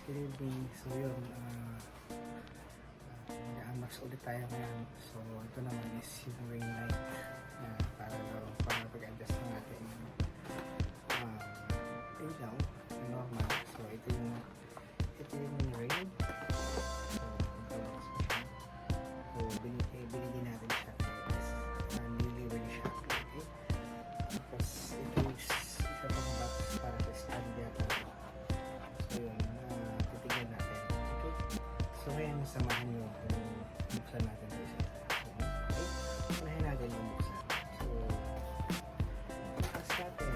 good evening. So yun, mag-unbox ulit tayo ngayon. So ito naman is yung ring light para mag-adjust ng ating ilaw na normal. So ito yung ring. So binili natin siya kaya niliwin siya. Okay? Tapos ito yung isa pang box para sa stand yata. So yun, titignan natin. Okay? So ngayon samahan nyo kung buksan natin ito isa. Okay? Unahin natin yung buksan. So bukas natin.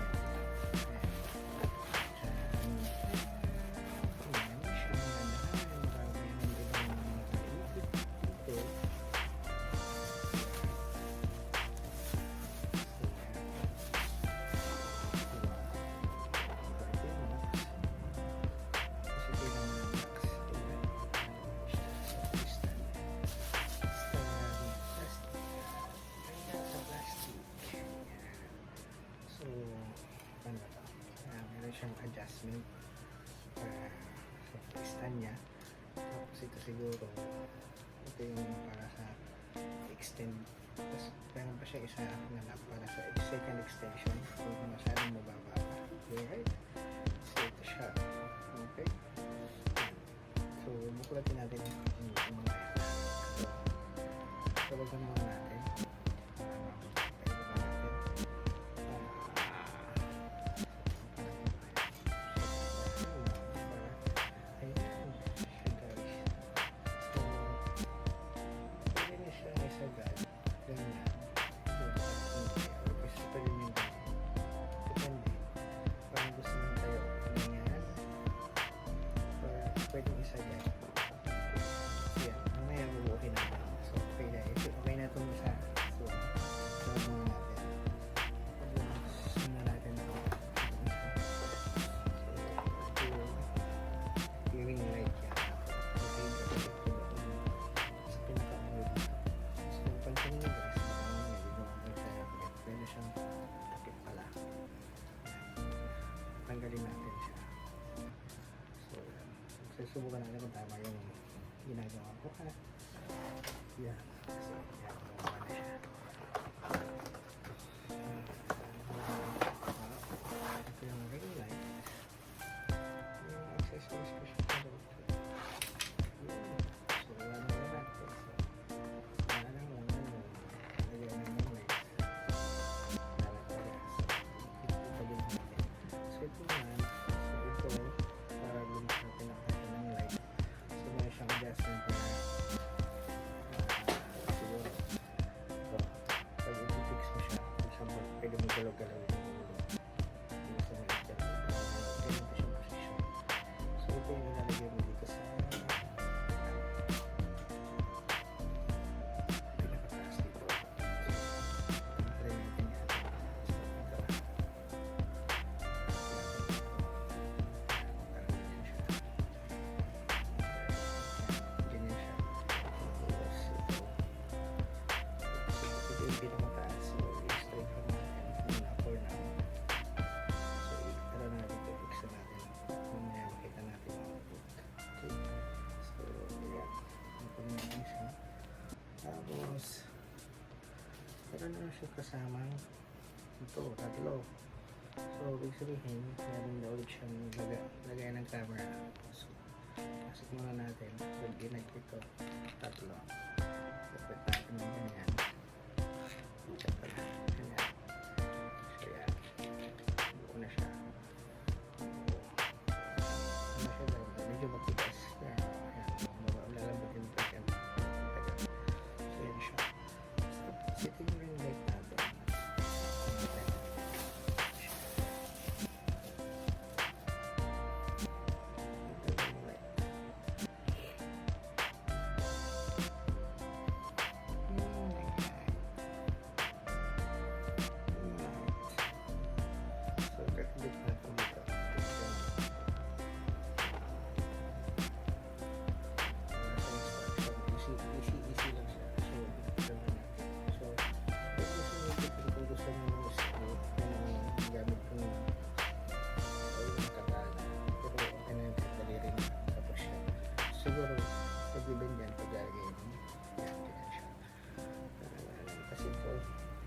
Meron siyang adjustment sa stand niya. Tapos ito siguro ito yung para sa extend. Tapos meron pa siya isa na lock para sa second extension kung masyadong mababa. Alright, so ito siya. Okay, so buklatin natin yung mga so tawagan naman natin. Pwedeng isa dyan. Yan. Mamaya bubukin natin. So, okay na. Okay na itong isa. So, gawin muna natin. Pag-umas na natin ito. So, ito yung light yan. Okay, sa pinaka-muli dito. So, pansin nyo guys, pwede siyang takip pala. Tanggalin natin siya. So, susubukan natin kung tama yung ginagawa ko. Yan. So, yan. Gumawa na siya. Ito yung ring light. Yung accessories ko siya. So, wala na naman. So, wala na naman. Lagyan na ng light. So, ito naman. So, ito para lumis natin ang siyang adjustment para siguro so pag i-fix mo siya pwede mo galaw-galaw yung ulo hindi sa mga galaw ganyan pa siyang position. So ito yung ilalagay mo dito sa pinakataas dito. So try natin yan. Yung pinakamataas, so i-straight from natin muna for now. So i-tara natin ito, fix na natin mamaya makita natin yung output. Okay, so yan, ito natin siya. Tapos meron na siya kasamang ito, tatlo. So ibig sabihin meron na ulit siyang lagay ng camera. So pasok muna natin, so ginag ito, tatlo. So pwede natin ng ganyan. Check pa na. Ganyan. So yan. Buo na siya. Ano siya ba? Medyo matigas. Yan. Lalambutin ito siya. So yan siya. So ito yung ring light natin. Ito yung light.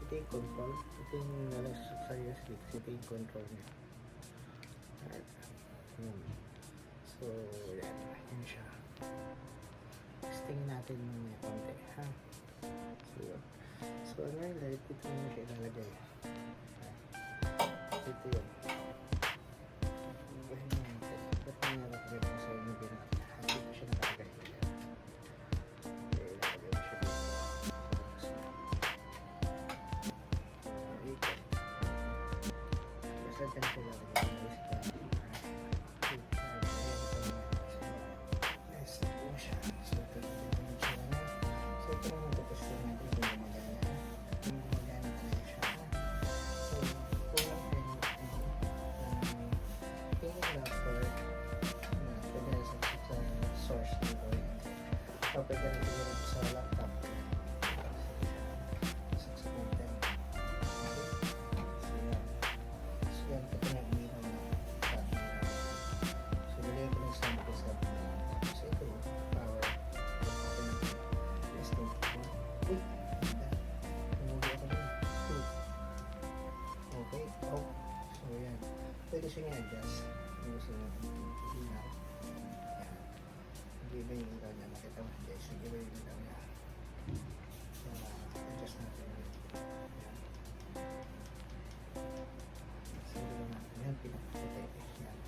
take control. Ito yung nalang sa sleep. Ito yung control niya. Alright. So, yan. Yan siya. Testing natin muna konti, ha? So ano yun, dito mo siya ilalagay. Ito yun. Bahin mo yun. Ba't mo nalagay mo sa inyo binata? Hindi ko siya nakalagay. Okay, ilalagay mo siya dito. Dito. Basta dyan siya lalagay. Pwede na siguro sa laptop. So, yan. Ito na inihaw na. So, lagay ko ng sample sa so, ito, power. Testing. Uy! Humugi ako din. Okay. Oh. So, yan. Pwede siya i-adjust. Gusto na inihaw. Iba yung ilaw niya, makita mo guys, iba yung ilaw niya. So, adjust natin ulit. Yan. So, yan, pinakaputi. Yan.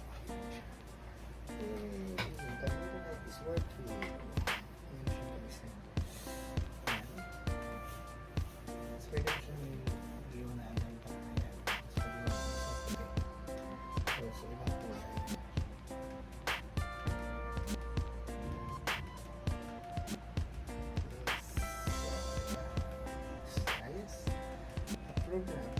Yay! The light is working. Yan siya guys. Yan. So, pwede mo siya i-iwan na ang ito. Yan. So, iwan sa puti. So, ibang kulay. Program.